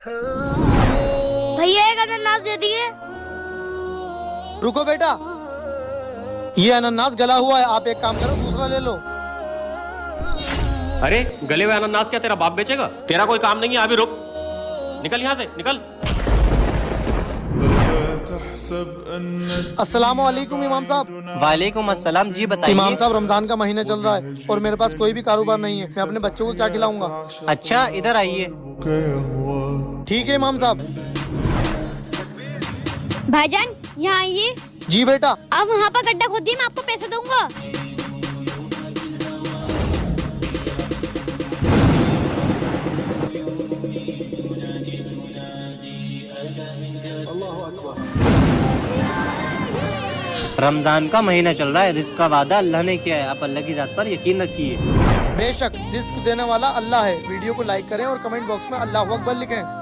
भैया एक अनानास दे दिए। रुको बेटा, ये अनानास गला हुआ है, आप एक काम करो दूसरा ले लो। अरे गले हुए अनानास क्या तेरा बाप बेचेगा? तेरा कोई काम नहीं है, अभी रुक। निकल यहाँ से, निकल। अस्सलाम वालेकुम इमाम साहब। वालेकुम अस्सलाम जी, बताइए। इमाम साहब, रमजान का महीना चल रहा है और मेरे पास कोई भी कारोबार नहीं है, मैं अपने बच्चों को क्या खिलाऊंगा? अच्छा, इधर आइए। ठीक है इमाम साहब। भाईजान यहाँ आइए। जी बेटा। आप वहाँ पर गड्ढा खोदिए, मैं आपको पैसे दूंगा। रमजान का महीना चल रहा है, रिस्क का वादा अल्लाह ने किया है, आप अल्लाह की जात पर यकीन रखिए। बेशक रिस्क देने वाला अल्लाह है। वीडियो को लाइक करें और कमेंट बॉक्स में अल्लाह हू अकबर लिखें।